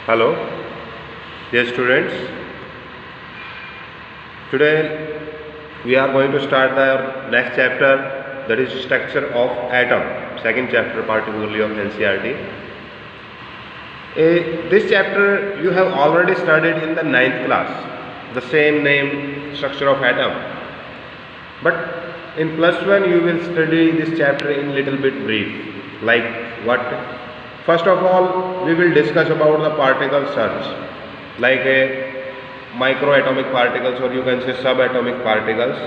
Hello, dear students. Today we are going to start the next chapter, that is structure of atom. Second chapter, particularly of NCERT. This chapter you have already studied in the ninth class. The same name, structure of atom. But in plus one you will study this chapter in little bit brief. Like what? First of all, we will discuss about the particle search, like a microatomic particles, or you can say subatomic particles,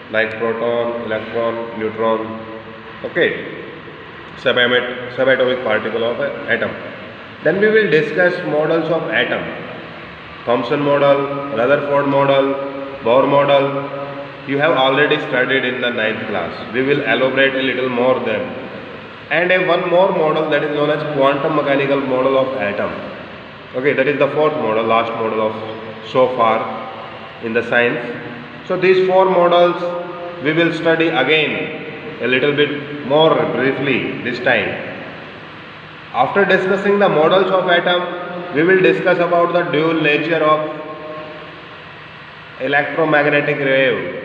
like proton, electron, neutron. Okay, subatomic particle of an atom. Then we will discuss models of atom: Thomson model, Rutherford model, Bohr model. You have already studied in the ninth class. We will elaborate a little more them. And one more model, that is known as quantum mechanical model of atom. Okay, that is the fourth model, last model of so far in the science. So these four models we will study again a little bit more briefly this time. After discussing the models of atom, we will discuss about the dual nature of electromagnetic wave,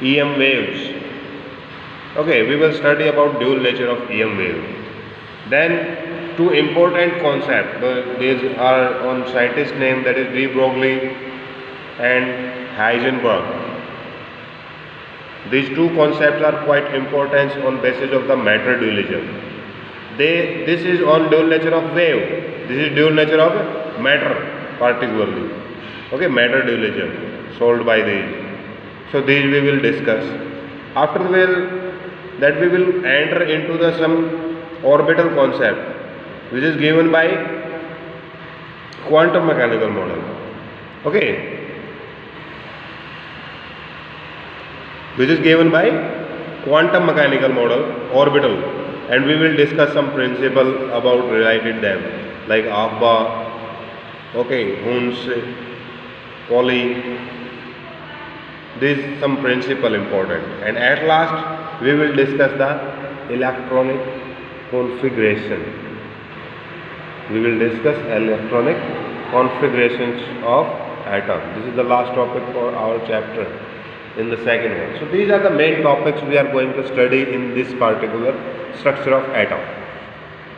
EM waves. Okay, we will study about dual nature of EM wave. Then two important concepts. These are on scientist name, that is de Broglie and Heisenberg. These two concepts are quite important on basis of the matter dualism. This is on dual nature of wave. This is dual nature of matter particularly. Okay, matter dualism solved by these. So these we will discuss. After we will enter into the some orbital concept, which is given by quantum mechanical model. Okay, which is given by quantum mechanical model, orbital, and we will discuss some principle about related them, like Abba, okay, Hunds, Pauli. These some principle important, and at last we will discuss the electronic configuration. We will discuss electronic configurations of atom. This is the last topic for our chapter in the second one. So these are the main topics we are going to study in this particular structure of atom.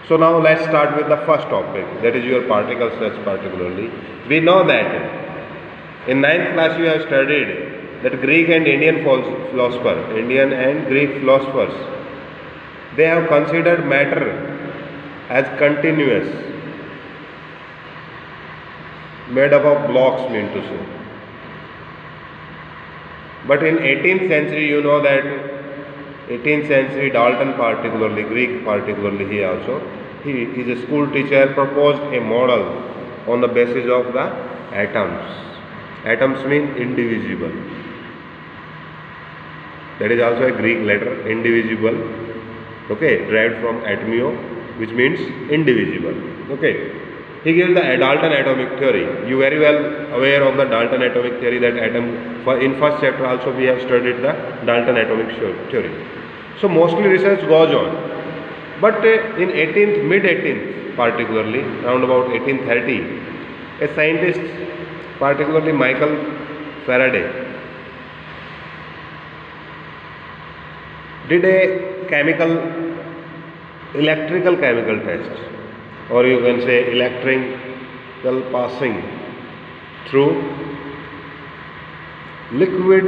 So now let's start with the first topic, that is your particle search particularly. We know that in ninth class you have studied that Greek and Indian philosophers, they have considered matter as continuous, made up of blocks, mean to say. But in 18th century, you know that 18th century Dalton particularly, Greek particularly, he is a school teacher, proposed a model on the basis of the atoms. Atoms mean indivisible. That is also a Greek letter, indivisible. Okay, derived from atomio, which means indivisible. Okay, he gives the Dalton atomic theory. You very well aware of the Dalton atomic theory, that atom. In first chapter also we have studied the Dalton atomic theory. So mostly research goes on, but in mid 18th particularly, around about 1830, a scientist, particularly Michael Faraday, did a electrical chemical test, or you can say electrical passing through liquid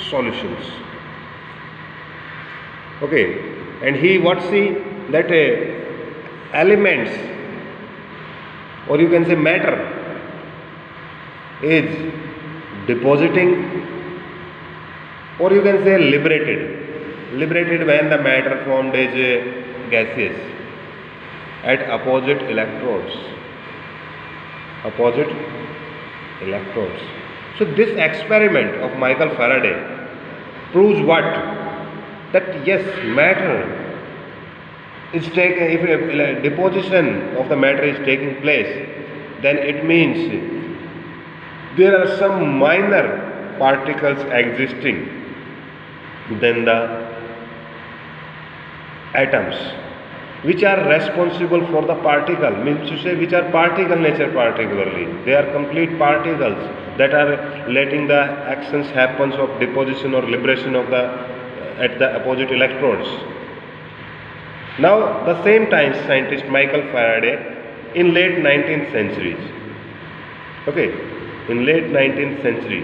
solutions. Okay, and he that elements, or you can say matter, is depositing, or you can say liberated when the matter formed is gaseous at opposite electrodes. So this experiment of Michael Faraday proves what? That yes, matter is taken, if a deposition of the matter is taking place, then it means there are some minor particles existing than the atoms. which are responsible for the particle, means to say which are particle nature particularly. They are complete particles that are letting the actions happens of deposition or liberation of the at the opposite electrodes. Now the same time scientist Michael Faraday in late 19th century, okay, in late 19th century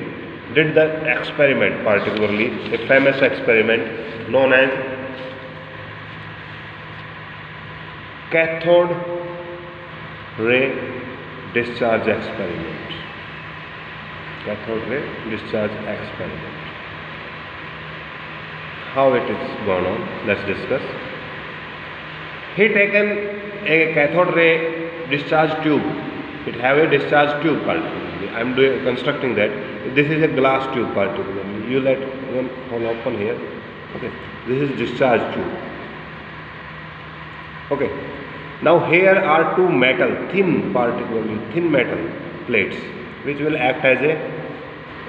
did the experiment, particularly a famous experiment known as cathode ray discharge experiment. Cathode ray discharge experiment. How it is gone on, let's discuss. He taken a cathode ray discharge tube. It have a discharge tube particularly. I am constructing that. This is a glass tube particularly. You let one hole open here. Okay. This is discharge tube. Okay. Now here are two metal, particularly thin metal plates, which will act as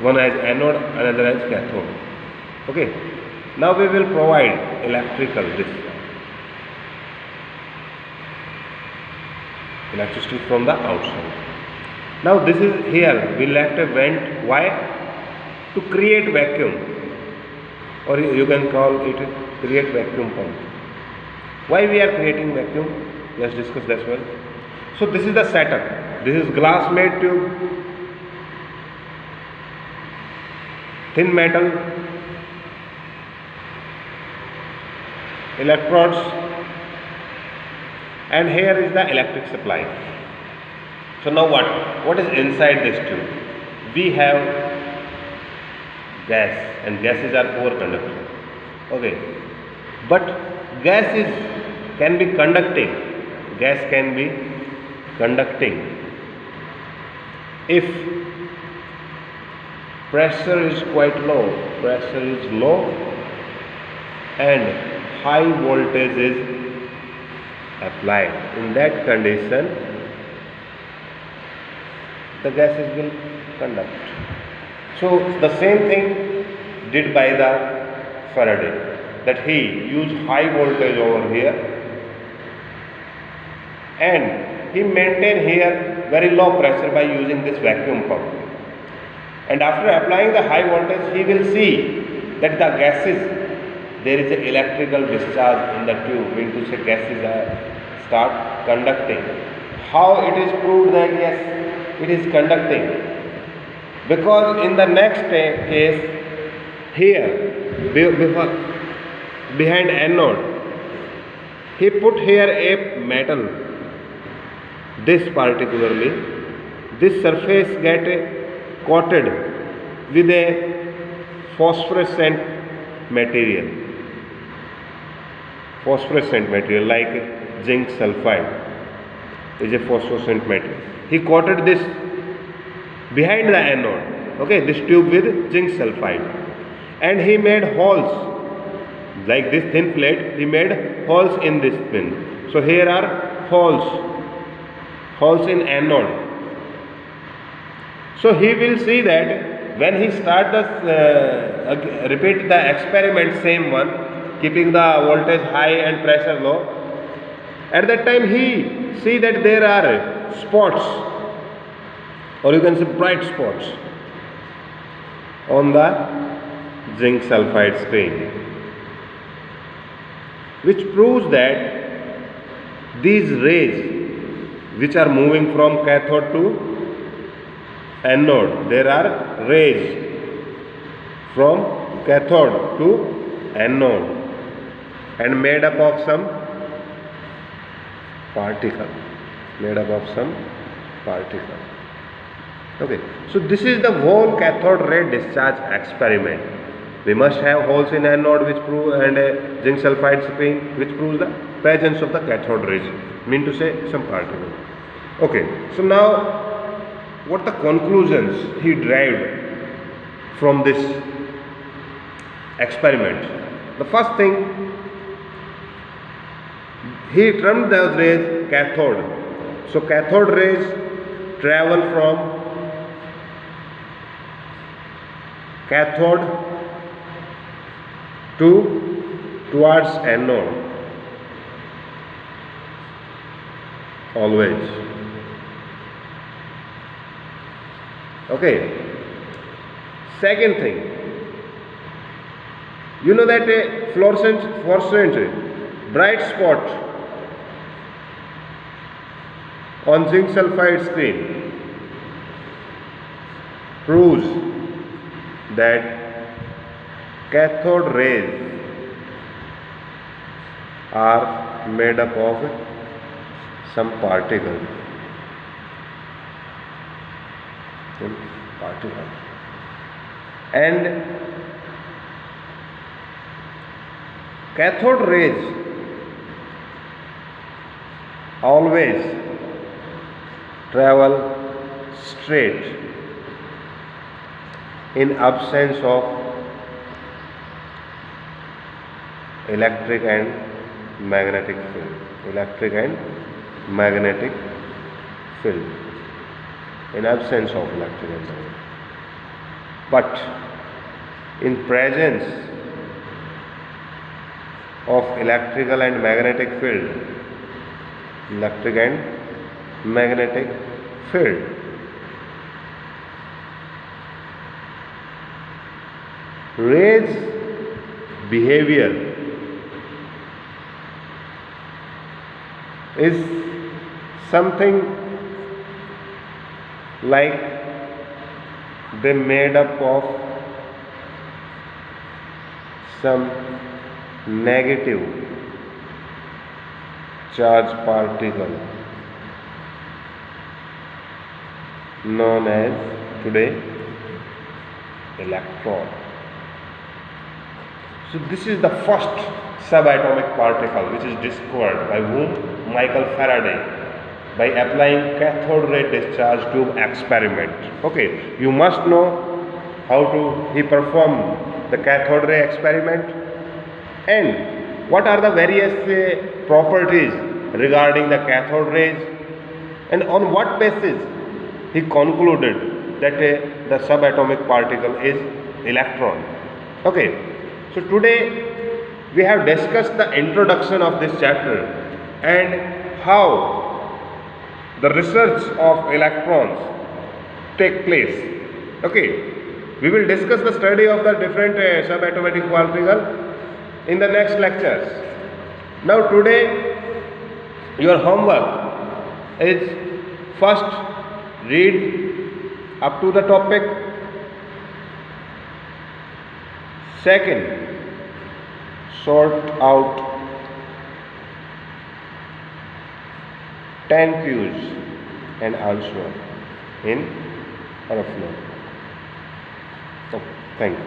one as anode, another as cathode. Okay. Now we will provide electricity from the outside. Now this is here we left a vent. Why? To create vacuum, or you can call it create vacuum pump. Why we are creating vacuum? Let's discuss that well. So this is the setup. This is glass made tube, thin metal, electrodes, and here is the electric supply. So now what is inside this tube? We have gas, and gases are poor conductor. Okay, but can be conducting. Gas can be conducting if pressure is quite low. Pressure is low and high voltage is applied. In that condition, the gases will conduct. So the same thing did by the Faraday, that he used high voltage over here and he maintained here very low pressure by using this vacuum pump. And after applying the high voltage, he will see that the gases, there is an electrical discharge in the tube, means to say gases start conducting. How it is proved that yes, it is conducting? Because in the next case, here behind anode, he put here a metal. This particularly, this surface get coated with a phosphorescent material. Phosphorescent material like zinc sulfide is a phosphorescent material. He coated this behind the anode, okay, this tube with zinc sulfide, and he made holes like this thin plate. He made holes in this pin. So here are holes in anode. So he will see that when he start repeat the experiment, same one, keeping the voltage high and pressure low, at that time he see that there are spots, or you can say bright spots on the zinc sulfide screen, which proves that these rays which are moving from cathode to anode, there are rays from cathode to anode and made up of some particle. Okay, so this is the whole cathode ray discharge experiment. We must have holes in anode which prove, and a zinc sulfide screen which proves the presence of the cathode rays, mean to say some particle. Okay, so now what the conclusions he derived from this experiment? The first thing, he termed those rays cathode. So cathode rays travel from cathode towards anode. always. Okay. Second thing, you know that a fluorescent bright spot on zinc sulfide screen proves that cathode rays are made up of some particles. And cathode rays always travel straight in absence of electric and magnetic field. In absence of electric and magnetic. But in presence of electrical and magnetic field, rays behavior is something like they made up of some negative charge particle known as today electron. So this is the first subatomic particle which is discovered by whom? Michael Faraday, by applying cathode ray discharge tube experiment. Okay, you must know how he performed the cathode ray experiment and what are the various properties regarding the cathode rays, and on what basis he concluded that the subatomic particle is electron. Okay, so today we have discussed the introduction of this chapter and how the research of electrons take place. Okay, we will discuss the study of the different subatomic particle in the next lectures. Now today your homework is first read up to the topic, second sort out 10 cues and answer in rough note. So, thank you.